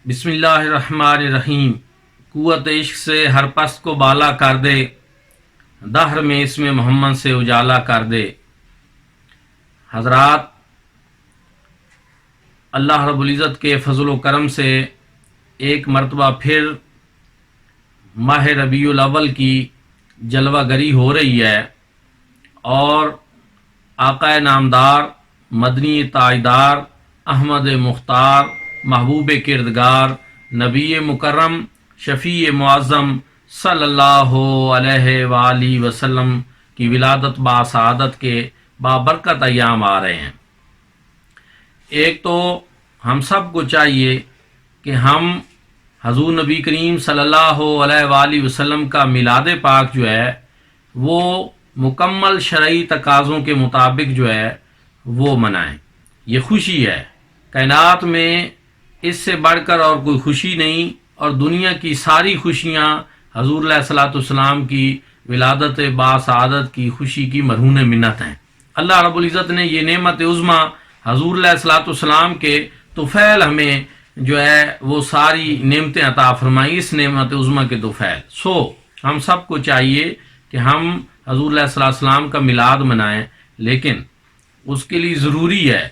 بسم اللہ الرحمن الرحیم۔ قوت عشق سے ہر پست کو بالا کر دے، دہر میں اس میں محمد سے اجالا کر دے۔ حضرات، اللہ رب العزت کے فضل و کرم سے ایک مرتبہ پھر ماہ ربیع الاول کی جلوہ گری ہو رہی ہے، اور آقا نامدار، مدنی تاجدار، احمد مختار، محبوب کردگار، نبی مکرم، شفیع معظم صلی اللہ علیہ وآلہ وسلم کی ولادت باسعادت کے بابرکت ایام آ رہے ہیں۔ ایک تو ہم سب کو چاہیے کہ ہم حضور نبی کریم صلی اللہ علیہ وآلہ وسلم کا میلاد پاک جو ہے وہ مکمل شرعی تقاضوں کے مطابق جو ہے وہ منائیں۔ یہ خوشی ہے، کائنات میں اس سے بڑھ کر اور کوئی خوشی نہیں، اور دنیا کی ساری خوشیاں حضور علیہ الصلوۃ والسلام کی ولادت باسعادت کی خوشی کی مرہون منت ہیں۔ اللہ رب العزت نے یہ نعمت عظمیٰ حضور علیہ الصلوۃ والسلام کے طفیل ہمیں جو ہے وہ ساری نعمتیں عطا فرمائی، اس نعمت عظمیٰ کے طفیل۔ ہم سب کو چاہیے کہ ہم حضور علیہ الصلوۃ والسلام کا میلاد منائیں، لیکن اس کے لیے ضروری ہے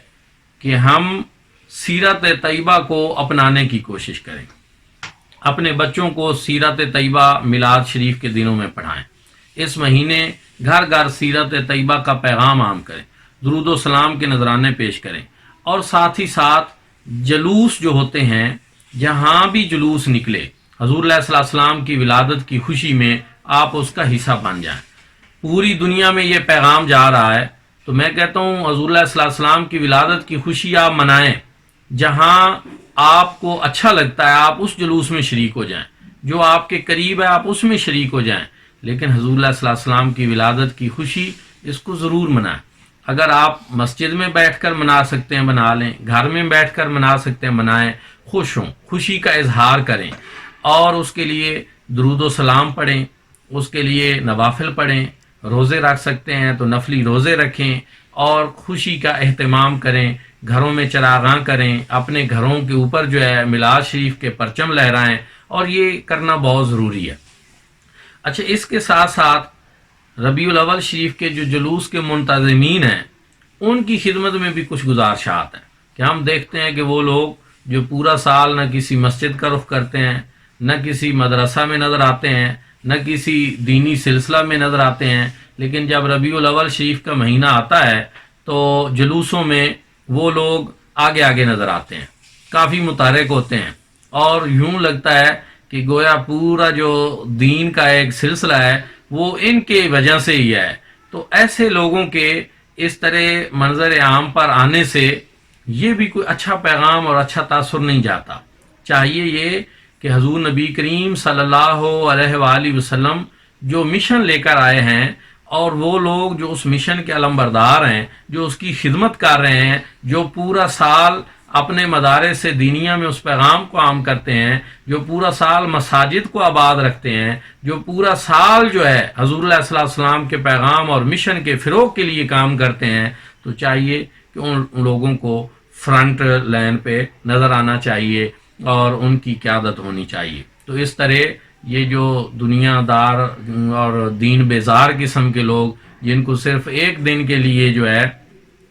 کہ ہم سیرت طیبہ کو اپنانے کی کوشش کریں، اپنے بچوں کو سیرت طیبہ میلاد شریف کے دنوں میں پڑھائیں۔ اس مہینے گھر گھر سیرت طیبہ کا پیغام عام کریں، درود و سلام کے نذرانے پیش کریں، اور ساتھ ہی ساتھ جلوس جو ہوتے ہیں، جہاں بھی جلوس نکلے حضور علیہ السلام کی ولادت کی خوشی میں آپ اس کا حصہ بن جائیں۔ پوری دنیا میں یہ پیغام جا رہا ہے، تو میں کہتا ہوں حضور علیہ السلام کی ولادت کی خوشی آپ منائیں، جہاں آپ کو اچھا لگتا ہے آپ اس جلوس میں شریک ہو جائیں، جو آپ کے قریب ہے آپ اس میں شریک ہو جائیں، لیکن حضور علیہ السلام کی ولادت کی خوشی اس کو ضرور منائیں۔ اگر آپ مسجد میں بیٹھ کر منا سکتے ہیں بنا لیں، گھر میں بیٹھ کر منا سکتے ہیں منائیں، خوش ہوں، خوشی کا اظہار کریں، اور اس کے لیے درود و سلام پڑھیں، اس کے لیے نوافل پڑھیں، روزے رکھ سکتے ہیں تو نفلی روزے رکھیں، اور خوشی کا اہتمام کریں، گھروں میں چراغاں کریں، اپنے گھروں کے اوپر جو ہے میلاد شریف کے پرچم لہرائیں، اور یہ کرنا بہت ضروری ہے۔ اچھا، اس کے ساتھ ساتھ ربیع الاول شریف کے جو جلوس کے منتظمین ہیں ان کی خدمت میں بھی کچھ گزارشات ہیں، کہ ہم دیکھتے ہیں کہ وہ لوگ جو پورا سال نہ کسی مسجد کا رخ کرتے ہیں، نہ کسی مدرسہ میں نظر آتے ہیں، نہ کسی دینی سلسلہ میں نظر آتے ہیں، لیکن جب ربیع الاول شریف کا مہینہ آتا ہے تو جلوسوں میں وہ لوگ آگے آگے نظر آتے ہیں، کافی متحرک ہوتے ہیں، اور یوں لگتا ہے کہ گویا پورا جو دین کا ایک سلسلہ ہے وہ ان کے وجہ سے ہی ہے۔ تو ایسے لوگوں کے اس طرح منظر عام پر آنے سے یہ بھی کوئی اچھا پیغام اور اچھا تاثر نہیں جاتا۔ چاہیے یہ کہ حضور نبی کریم صلی اللہ علیہ وآلہ وسلم جو مشن لے کر آئے ہیں، اور وہ لوگ جو اس مشن کے علمبردار ہیں، جو اس کی خدمت کر رہے ہیں، جو پورا سال اپنے مدارس سے دینیا میں اس پیغام کو عام کرتے ہیں، جو پورا سال مساجد کو آباد رکھتے ہیں، جو پورا سال جو ہے حضور علیہ السلام کے پیغام اور مشن کے فروغ کے لیے کام کرتے ہیں، تو چاہیے کہ ان لوگوں کو فرنٹ لائن پہ نظر آنا چاہیے اور ان کی قیادت ہونی چاہیے۔ تو اس طرح یہ جو دنیا دار اور دین بیزار قسم کے لوگ، جن کو صرف ایک دن کے لیے جو ہے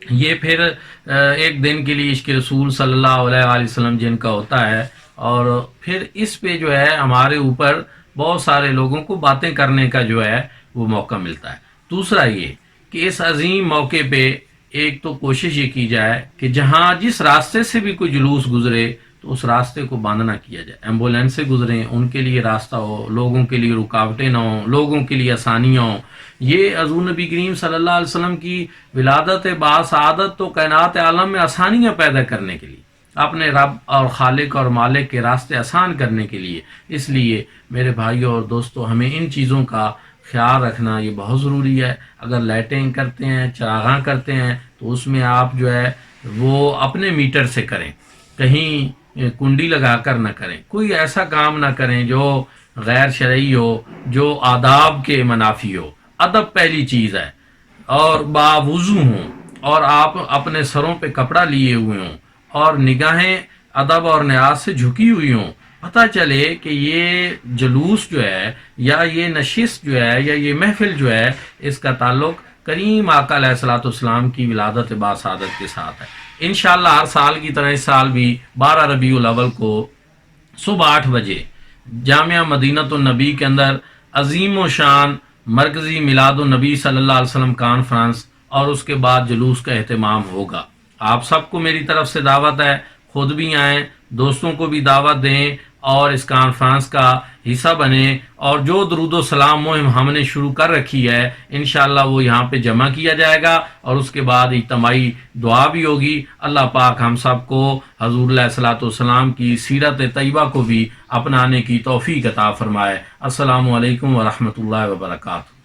یہ پھر ایک دن کے لیے عشق رسول صلی اللہ علیہ وآلہ وسلم جن کا ہوتا ہے، اور پھر اس پہ جو ہے ہمارے اوپر بہت سارے لوگوں کو باتیں کرنے کا جو ہے وہ موقع ملتا ہے۔ دوسرا یہ کہ اس عظیم موقع پہ ایک تو کوشش یہ کی جائے کہ جہاں جس راستے سے بھی کوئی جلوس گزرے تو اس راستے کو بند نہ کیا جائے، ایمبولینس سے گزریں، ان کے لیے راستہ ہو، لوگوں کے لیے رکاوٹیں نہ ہوں، لوگوں کے لیے آسانیاں ہوں۔ یہ حضور نبی کریم صلی اللہ علیہ وسلم کی ولادت باسعادت تو کائنات عالم میں آسانیاں پیدا کرنے کے لیے، اپنے رب اور خالق اور مالک کے راستے آسان کرنے کے لیے۔ اس لیے میرے بھائیوں اور دوستوں، ہمیں ان چیزوں کا خیال رکھنا یہ بہت ضروری ہے۔ اگر لائٹیں کرتے ہیں، چراغاں کرتے ہیں، تو اس میں آپ جو ہے وہ اپنے میٹر سے کریں، کہیں کنڈی لگا کر نہ کریں، کوئی ایسا کام نہ کریں جو غیر شرعی ہو، جو آداب کے منافی ہو۔ ادب پہلی چیز ہے، اور باوضو ہوں، اور آپ اپنے سروں پہ کپڑا لیے ہوئے ہوں، اور نگاہیں ادب اور نیاز سے جھکی ہوئی ہوں، پتہ چلے کہ یہ جلوس جو ہے یا یہ نشست جو ہے یا یہ محفل جو ہے اس کا تعلق کریم آقا علیہ الصلوۃ والسلام کی ولادت باسعادت کے ساتھ ہے۔ انشاءاللہ ہر سال کی طرح اس سال بھی 12 ربیع الاول کو صبح 8 بجے جامعہ مدینۃ النبی کے اندر عظیم و شان مرکزی میلاد النبی صلی اللہ علیہ وسلم کانفرنس اور اس کے بعد جلوس کا اہتمام ہوگا۔ آپ سب کو میری طرف سے دعوت ہے، خود بھی آئیں، دوستوں کو بھی دعوت دیں اور اس کانفرنس کا حصہ بنیں، اور جو درود و سلام مہم ہم نے شروع کر رکھی ہے انشاءاللہ وہ یہاں پہ جمع کیا جائے گا اور اس کے بعد اجتماعی دعا بھی ہوگی۔ اللہ پاک ہم سب کو حضور علیہ الصلوۃ والسلام کی سیرت طیبہ کو بھی اپنانے کی توفیق عطا فرمائے۔ السلام علیکم ورحمۃ اللہ وبرکاتہ۔